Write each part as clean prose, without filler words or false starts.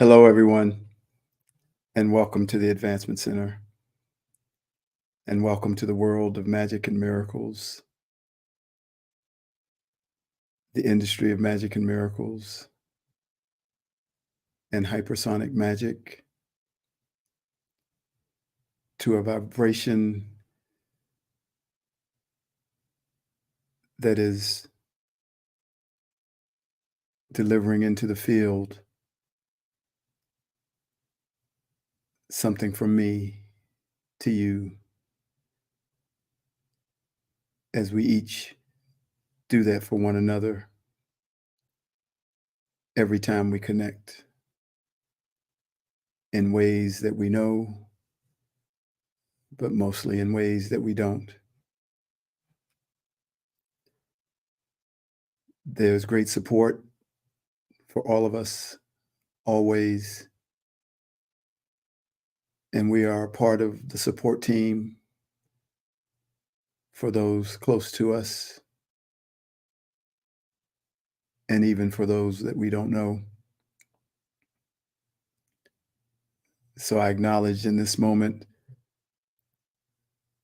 Hello, everyone, and welcome to the Advancement Center, and welcome to the world of magic and miracles, the industry of magic and miracles, and hypersonic magic to a vibration that is delivering into the field something from me to you as we each do that for one another every time we connect in ways that we know, but mostly in ways that we don't. There's great support for all of us always, and we are part of the support team for those close to us and even for those that we don't know. So I acknowledge in this moment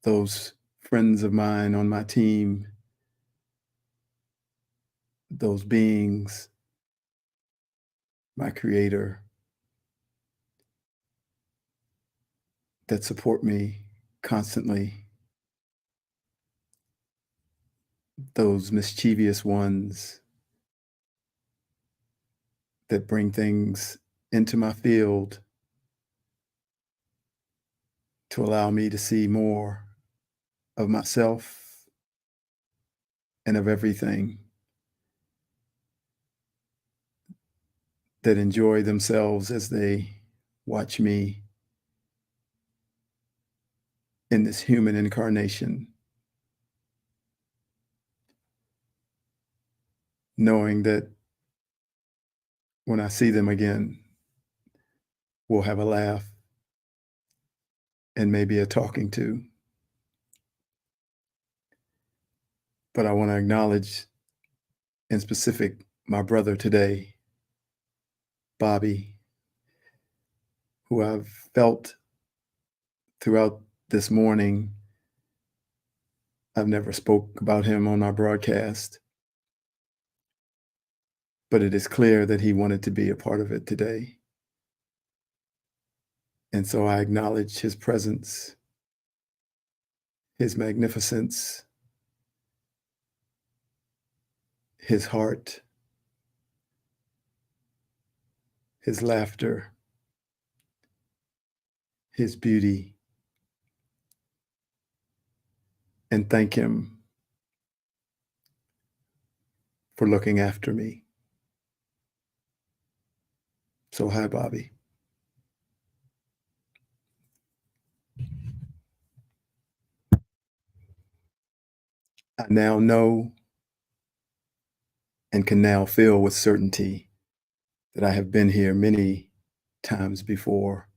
those friends of mine on my team, those beings, my creator, that support me constantly, those mischievous ones that bring things into my field to allow me to see more of myself and of everything, that enjoy themselves as they watch me in this human incarnation, knowing that when I see them again, we'll have a laugh and maybe a talking to. But I want to acknowledge in specific my brother today, Bobby, who I've felt throughout this morning. I've never spoke about him on our broadcast, but it is clear that he wanted to be a part of it today. And so I acknowledge his presence, his magnificence, his heart, his laughter, his beauty, and thank him for looking after me. So hi, Bobby. I now know and can now feel with certainty that I have been here many times before.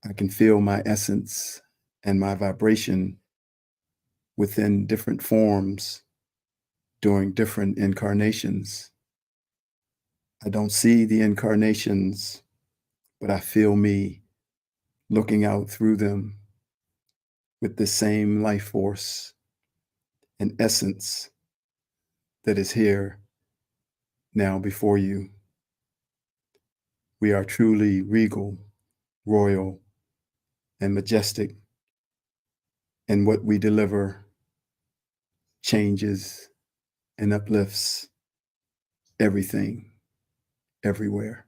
I can feel my essence and my vibration within different forms during different incarnations. I don't see the incarnations, but I feel me looking out through them with the same life force and essence that is here now before you. We are truly regal, royal, and majestic, and what we deliver changes and uplifts everything, everywhere.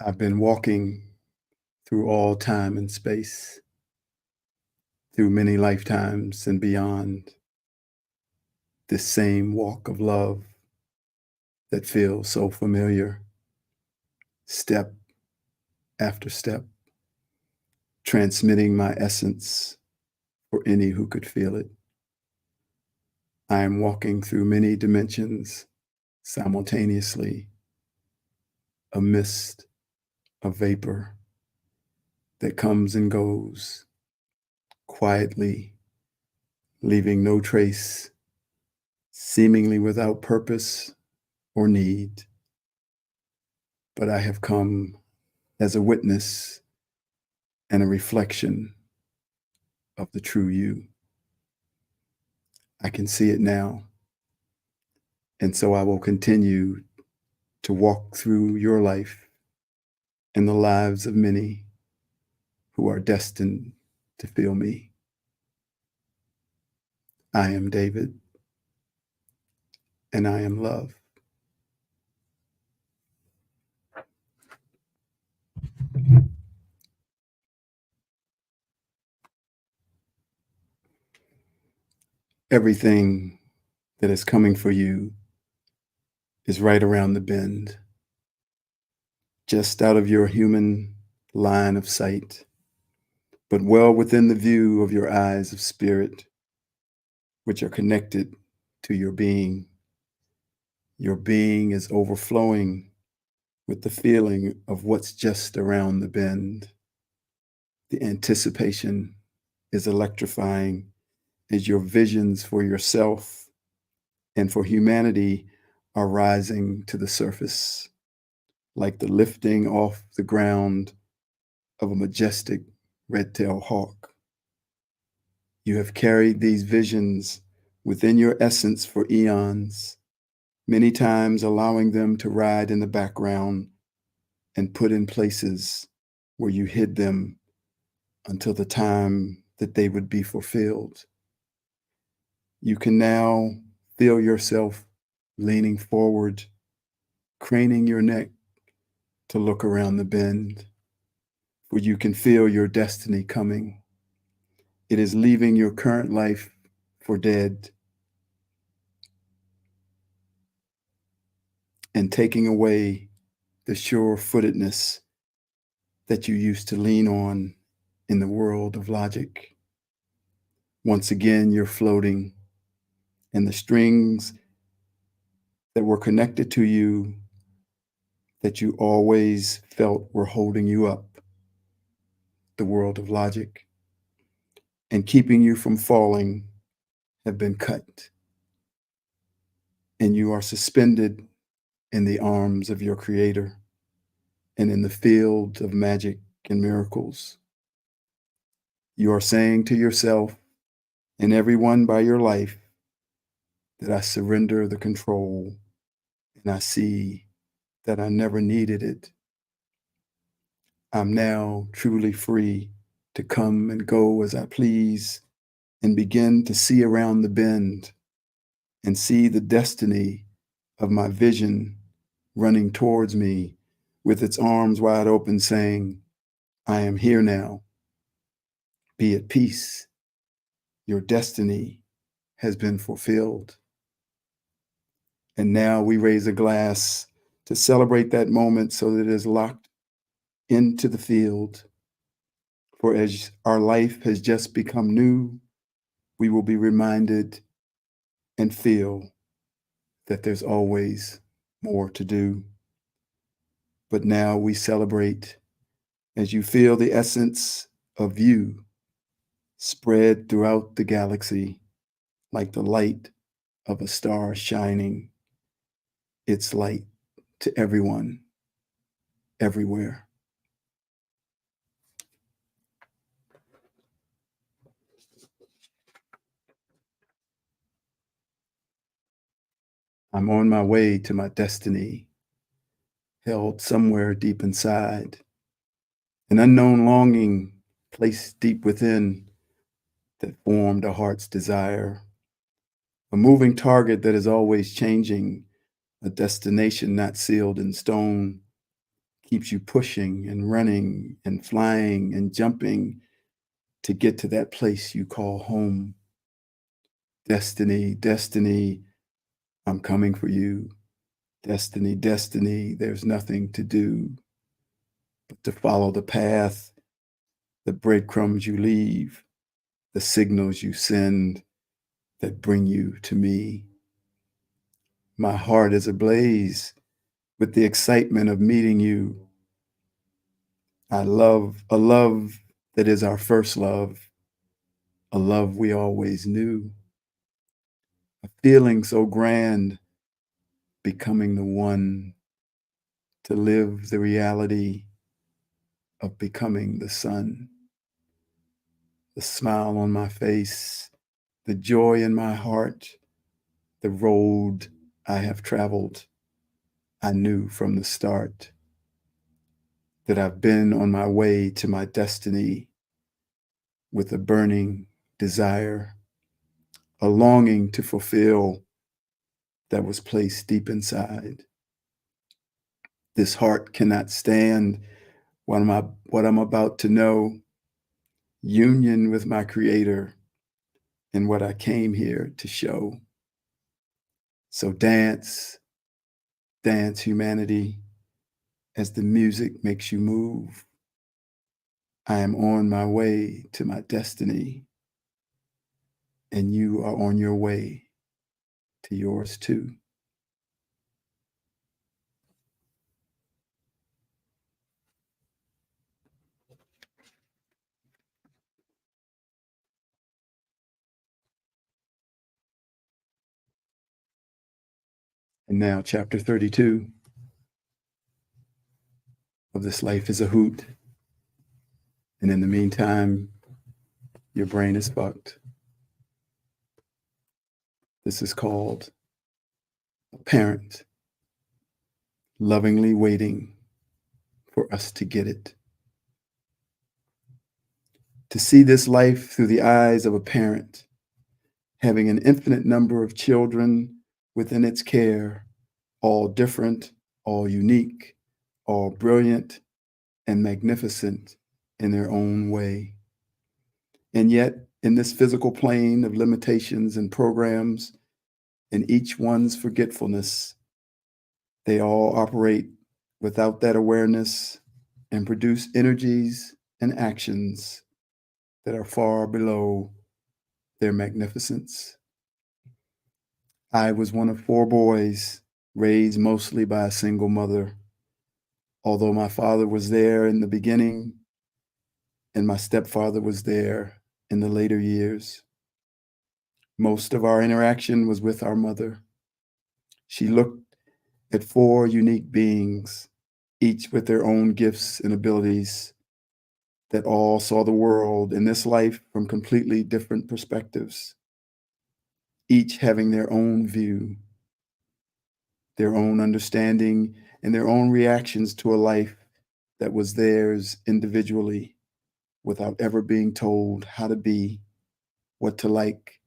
I've been walking through all time and space, through many lifetimes and beyond, this same walk of love that feels so familiar, step after step, transmitting my essence for any who could feel it. I am walking through many dimensions simultaneously, a mist, a vapor that comes and goes quietly leaving no trace, seemingly without purpose or need. But I have come as a witness and a reflection of the true you. I can see it now. And so I will continue to walk through your life and the lives of many who are destined to feel me. I am David, and I am love. Everything that is coming for you is right around the bend, just out of your human line of sight, but well within the view of your eyes of spirit, which are connected to your being. Your being is overflowing with the feeling of what's just around the bend. The anticipation is electrifying as your visions for yourself and for humanity are rising to the surface, like the lifting off the ground of a majestic red-tailed hawk. You have carried these visions within your essence for eons, many times allowing them to ride in the background and put in places where you hid them until the time that they would be fulfilled. You can now feel yourself leaning forward, craning your neck to look around the bend, where you can feel your destiny coming. It is leaving your current life for dead and taking away the sure-footedness that you used to lean on in the world of logic. Once again, you're floating, and the strings that were connected to you that you always felt were holding you up, the world of logic, and keeping you from falling have been cut. And you are suspended in the arms of your Creator and in the field of magic and miracles. You are saying to yourself and everyone by your life that I surrender the control and I see that I never needed it. I'm now truly free to come and go as I please and begin to see around the bend and see the destiny of my vision running towards me with its arms wide open saying, I am here now. Be at peace. Your destiny has been fulfilled. And now we raise a glass to celebrate that moment so that it is locked into the field. For as our life has just become new, we will be reminded and feel that there's always more to do. But now we celebrate as you feel the essence of you spread throughout the galaxy like the light of a star shining its light to everyone, everywhere. I'm on my way to my destiny, held somewhere deep inside, an unknown longing placed deep within that formed a heart's desire, a moving target that is always changing, a destination not sealed in stone, keeps you pushing and running and flying and jumping to get to that place you call home. Destiny, destiny, I'm coming for you. Destiny, destiny, there's nothing to do but to follow the path, the breadcrumbs you leave, the signals you send that bring you to me. My heart is ablaze with the excitement of meeting you. I love a love that is our first love, a love we always knew. a feeling so grand, becoming the one to live the reality of becoming the sun. The smile on my face, the joy in my heart, the road I have traveled. I knew from the start that I've been on my way to my destiny with a burning desire, a longing to fulfill that was placed deep inside. This heart cannot stand what I'm about to know, union with my Creator and what I came here to show. So dance, dance, humanity, as the music makes you move. I am on my way to my destiny, and you are on your way to yours too. And now, chapter 32 of This Life is a Hoot. And in the meantime, your brain is fucked. This is called a parent lovingly waiting for us to get it. To see this life through the eyes of a parent, having an infinite number of children within its care, all different, all unique, all brilliant and magnificent in their own way. And yet, in this physical plane of limitations and programs, and each one's forgetfulness, they all operate without that awareness and produce energies and actions that are far below their magnificence. I was one of 4 boys, raised mostly by a single mother. Although my father was there in the beginning and my stepfather was there in the later years, most of our interaction was with our mother. She looked at 4 unique beings, each with their own gifts and abilities, that all saw the world in this life from completely different perspectives, each having their own view, their own understanding, and their own reactions to a life that was theirs individually without ever being told how to be, what to like,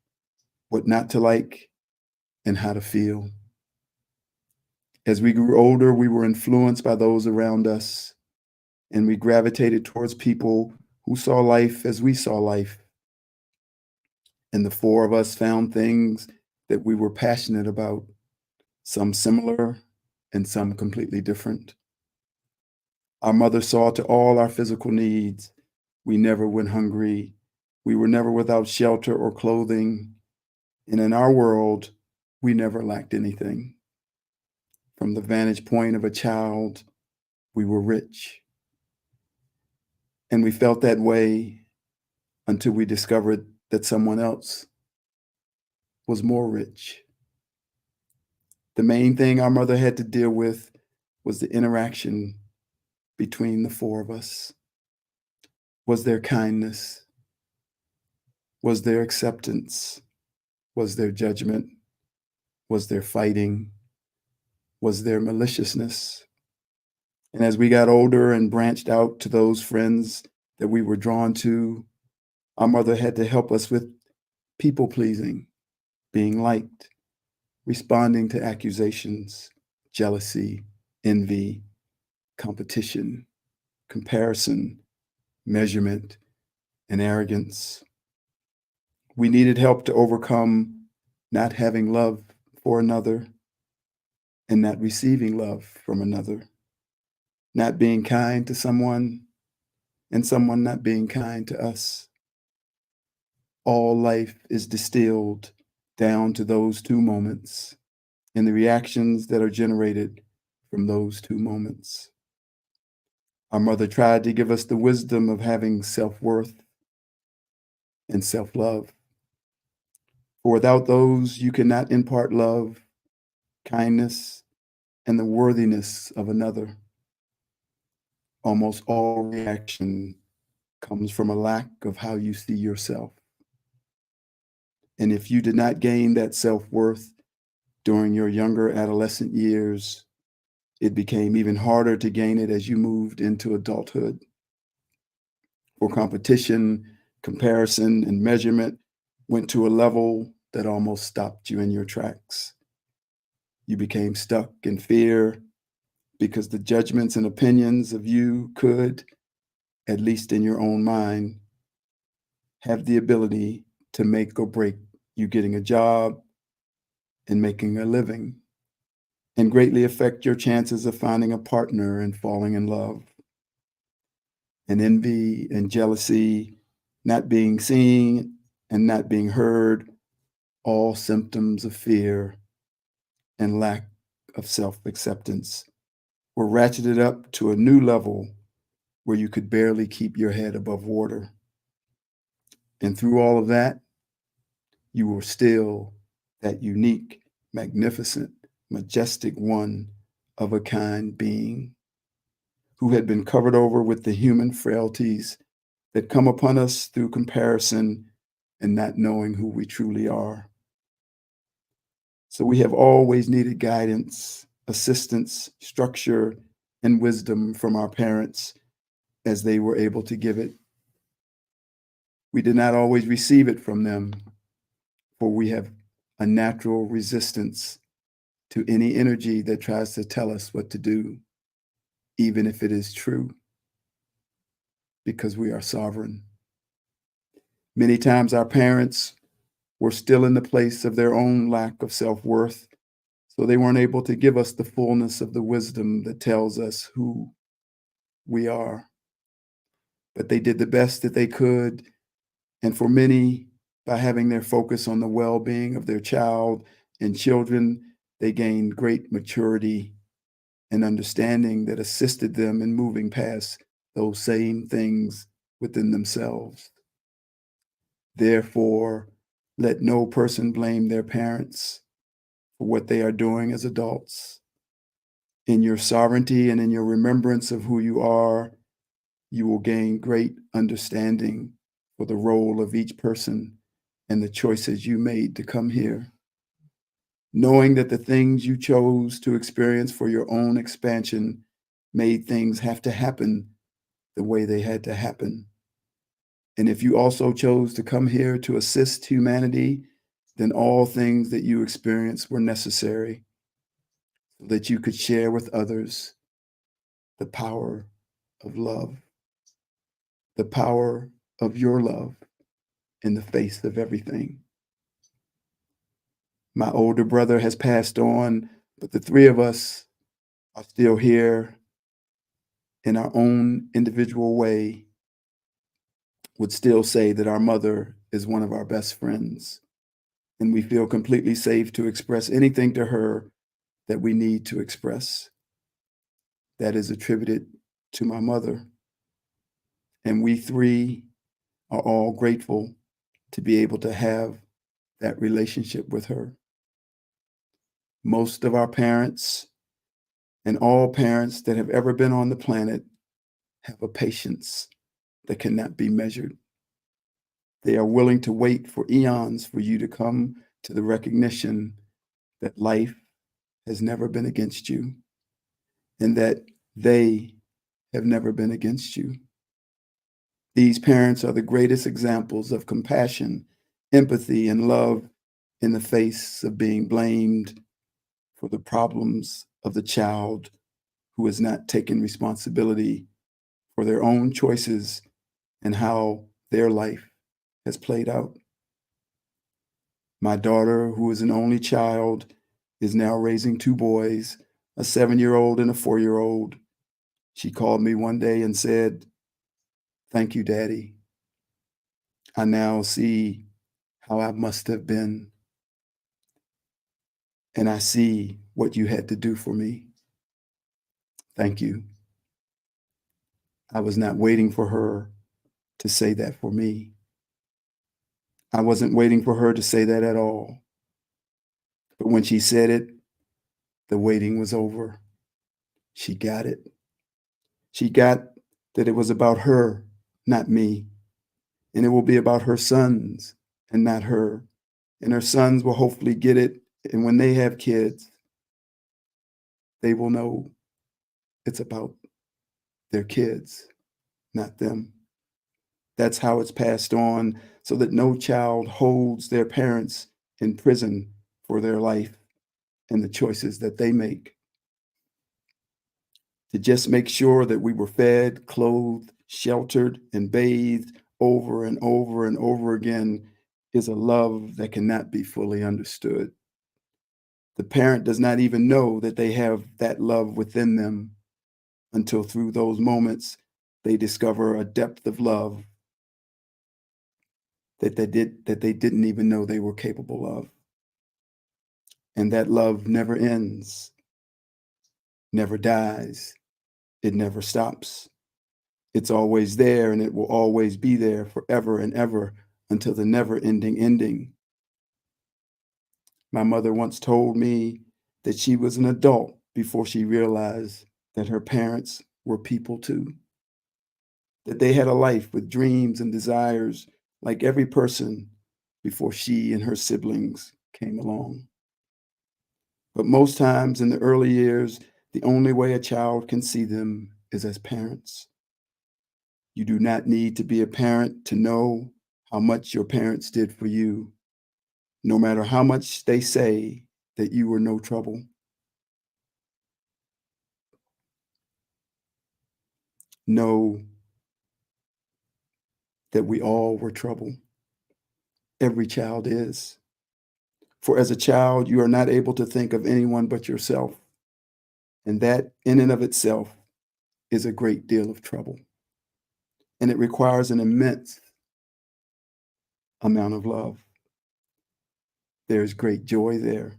what not to like, and how to feel. As we grew older, we were influenced by those around us, and we gravitated towards people who saw life as we saw life. And the 4 of us found things that we were passionate about, some similar and some completely different. Our mother saw to all our physical needs. We never went hungry. We were never without shelter or clothing. And in our world, we never lacked anything. From the vantage point of a child, we were rich. And we felt that way until we discovered that someone else was more rich. The main thing our mother had to deal with was the interaction between the 4 of us. Was there kindness? Was there acceptance? Was there judgment? Was there fighting? Was there maliciousness? And as we got older and branched out to those friends that we were drawn to, our mother had to help us with people pleasing, being liked, responding to accusations, jealousy, envy, competition, comparison, measurement, and arrogance. We needed help to overcome not having love for another and not receiving love from another, not being kind to someone and someone not being kind to us. All life is distilled down to those 2 moments and the reactions that are generated from those 2 moments. Our mother tried to give us the wisdom of having self-worth and self-love. For without those, you cannot impart love, kindness, and the worthiness of another. Almost all reaction comes from a lack of how you see yourself. And if you did not gain that self-worth during your younger adolescent years, it became even harder to gain it as you moved into adulthood. For competition, comparison, and measurement went to a level that almost stopped you in your tracks. You became stuck in fear because the judgments and opinions of you could, at least in your own mind, have the ability to make or break you getting a job and making a living, and greatly affect your chances of finding a partner and falling in love. And envy and jealousy, not being seen and not being heard, all symptoms of fear and lack of self-acceptance, were ratcheted up to a new level where you could barely keep your head above water. And through all of that, you were still that unique, magnificent, majestic one of a kind being who had been covered over with the human frailties that come upon us through comparison and not knowing who we truly are. So we have always needed guidance, assistance, structure, and wisdom from our parents as they were able to give it. We did not always receive it from them, for we have a natural resistance to any energy that tries to tell us what to do, even if it is true, because we are sovereign. Many times our parents were still in the place of their own lack of self-worth, so they weren't able to give us the fullness of the wisdom that tells us who we are. But they did the best that they could, and for many, by having their focus on the well-being of their child and children, they gained great maturity and understanding that assisted them in moving past those same things within themselves. Therefore, let no person blame their parents for what they are doing as adults. In your sovereignty and in your remembrance of who you are, you will gain great understanding for the role of each person and the choices you made to come here. Knowing that the things you chose to experience for your own expansion made things have to happen the way they had to happen. And if you also chose to come here to assist humanity, then all things that you experienced were necessary so that you could share with others the power of love, the power of your love in the face of everything. My older brother has passed on, but the three of us are still here in our own individual way, would still say that our mother is one of our best friends, and we feel completely safe to express anything to her that we need to express. That is attributed to my mother. And we three are all grateful to be able to have that relationship with her. Most of our parents and all parents that have ever been on the planet have a patience that cannot be measured. They are willing to wait for eons for you to come to the recognition that life has never been against you and that they have never been against you. These parents are the greatest examples of compassion, empathy, and love in the face of being blamed for the problems of the child who has not taken responsibility for their own choices and how their life has played out. My daughter, who is an only child, is now raising two boys, a 7-year-old and a 4-year-old. She called me one day and said, "Thank you, Daddy. I now see how I must have been, and I see what you had to do for me. Thank you." I was not waiting for her to say that for me. I wasn't waiting for her to say that at all. But when she said it, the waiting was over. She got it. She got that it was about her, not me. And it will be about her sons and not her. And her sons will hopefully get it. And when they have kids, they will know it's about their kids, not them. That's how it's passed on so that no child holds their parents in prison for their life and the choices that they make. To just make sure that we were fed, clothed, sheltered, and bathed over and over and over again is a love that cannot be fully understood. The parent does not even know that they have that love within them until through those moments they discover a depth of love that they didn't even know they were capable of. And that love never ends, never dies, it never stops. It's always there and it will always be there forever and ever until the never-ending ending. My mother once told me that she was an adult before she realized that her parents were people too, that they had a life with dreams and desires like every person before she and her siblings came along. But most times in the early years, the only way a child can see them is as parents. You do not need to be a parent to know how much your parents did for you, no matter how much they say that you were no trouble. Know that we all were trouble. Every child is. For as a child, you are not able to think of anyone but yourself. And that, in and of itself, is a great deal of trouble. And it requires an immense amount of love. There's great joy there,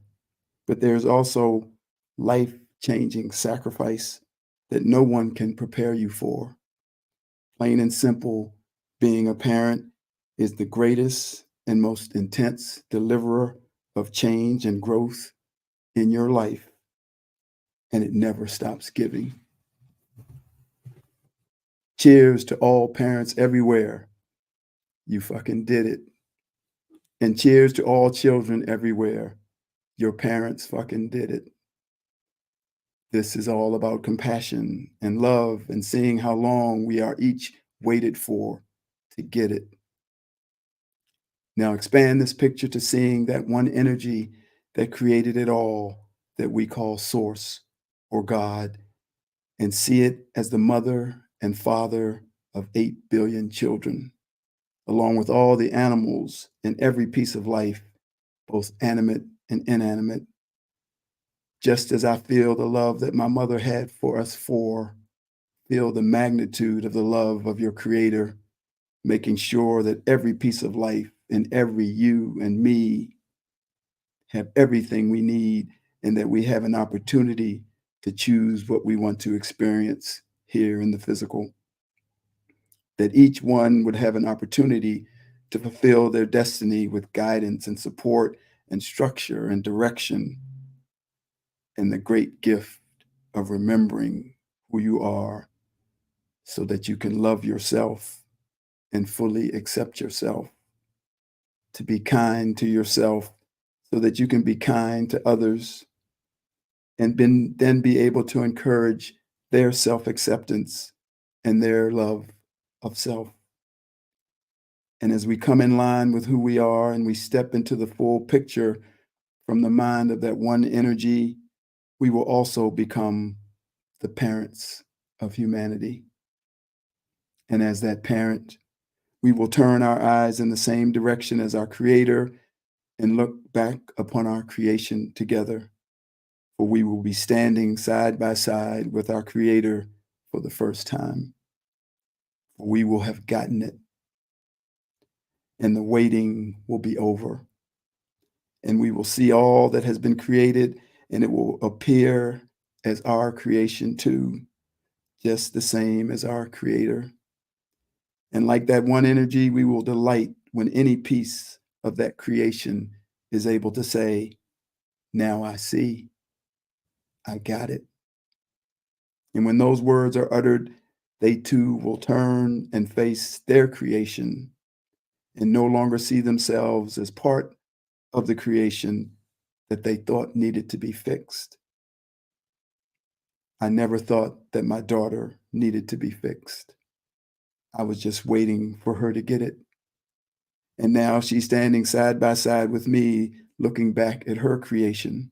but there's also life changing sacrifice that no one can prepare you for. Plain and simple, being a parent is the greatest and most intense deliverer of change and growth in your life, and it never stops giving. Cheers to all parents everywhere. You fucking did it. And cheers to all children everywhere. Your parents fucking did it. This is all about compassion and love and seeing how long we are each waited for to get it. Now expand this picture to seeing that one energy that created it all that we call Source or God, and see it as the mother and father of 8 billion children, along with all the animals and every piece of life, both animate and inanimate. Just as I feel the love that my mother had for us four, feel the magnitude of the love of your creator, making sure that every piece of life and every you and me have everything we need and that we have an opportunity to choose what we want to experience here in the physical. That each one would have an opportunity to fulfill their destiny with guidance and support and structure and direction and the great gift of remembering who you are so that you can love yourself and fully accept yourself, to be kind to yourself so that you can be kind to others and then be able to encourage their self-acceptance and their love of self. And as we come in line with who we are and we step into the full picture from the mind of that one energy, we will also become the parents of humanity. And as that parent, we will turn our eyes in the same direction as our Creator and look back upon our creation together, for we will be standing side by side with our Creator for the first time. For we will have gotten it, and the waiting will be over, and we will see all that has been created, and it will appear as our creation too, just the same as our Creator. And like that one energy, we will delight when any piece of that creation is able to say, now I see, I got it. And when those words are uttered, they too will turn and face their creation and no longer see themselves as part of the creation that they thought needed to be fixed. I never thought that my daughter needed to be fixed. I was just waiting for her to get it. And now she's standing side by side with me, looking back at her creation.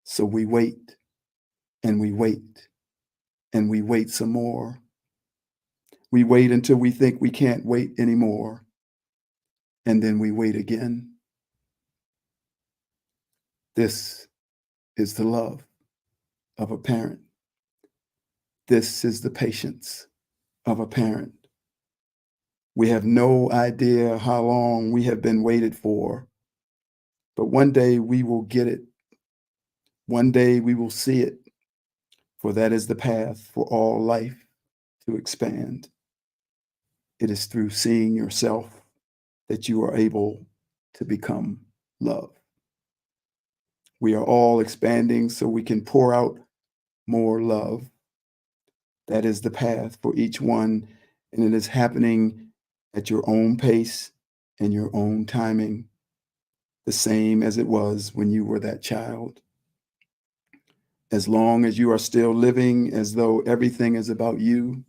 So we wait and we wait and we wait some more. We wait until we think we can't wait anymore. And then we wait again. This is the love of a parent. This is the patience of a parent. We have no idea how long we have been waited for, but one day we will get it. One day we will see it, for that is the path for all life to expand. It is through seeing yourself that you are able to become love. We are all expanding so we can pour out more love. That is the path for each one, and it is happening at your own pace and your own timing, the same as it was when you were that child. As long as you are still living as though everything is about you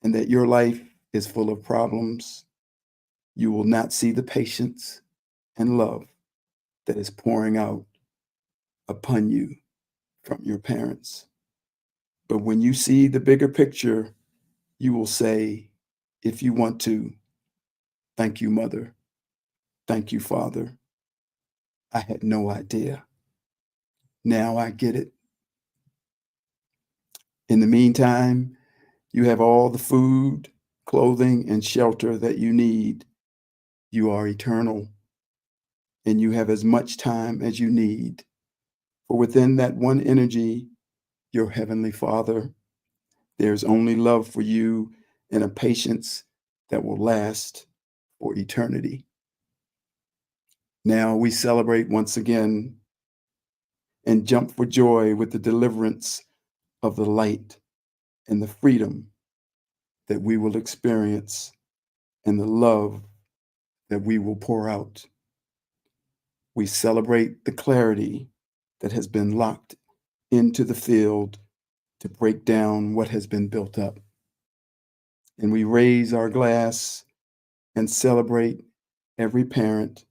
and that your life is full of problems, you will not see the patience and love that is pouring out upon you from your parents. But when you see the bigger picture, you will say, if you want to, thank you, Mother. Thank you, Father. I had no idea. Now I get it. In the meantime, you have all the food, clothing, and shelter that you need. You are eternal, and you have as much time as you need. For within that one energy, your Heavenly Father, there's only love for you and a patience that will last for eternity. Now we celebrate once again and jump for joy with the deliverance of the light and the freedom that we will experience and the love that we will pour out. We celebrate the clarity that has been locked into the field to break down what has been built up. And we raise our glass and celebrate every parent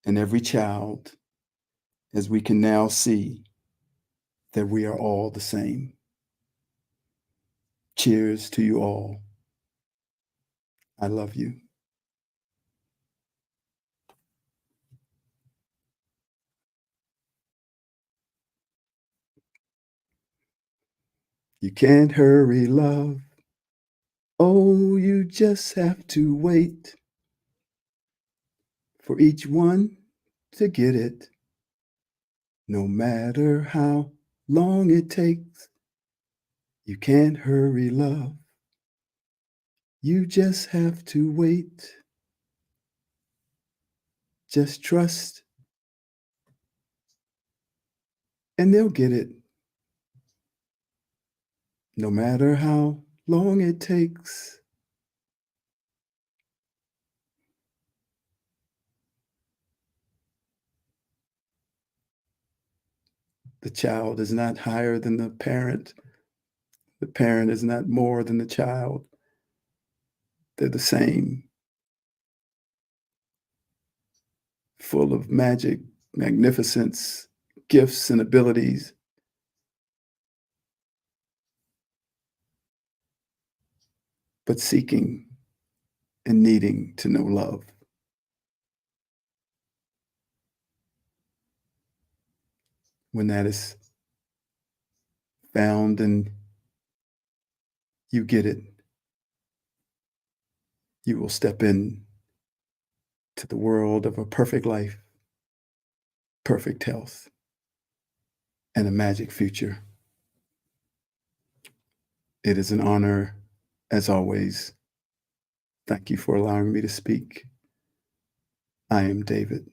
and every child as we can now see that we are all the same. Cheers to you all. I love you. You can't hurry love. Oh, you just have to wait for each one to get it. No matter how long it takes, you can't hurry love. You just have to wait. Just trust, and they'll get it. No matter how long it takes. The child is not higher than the parent. The parent is not more than the child. They're the same, full of magic, magnificence, gifts, and abilities. But seeking and needing to know love. When that is found and you get it, you will step in to the world of a perfect life, perfect health, and a magic future. It is an honor, as always. Thank you for allowing me to speak. I am David.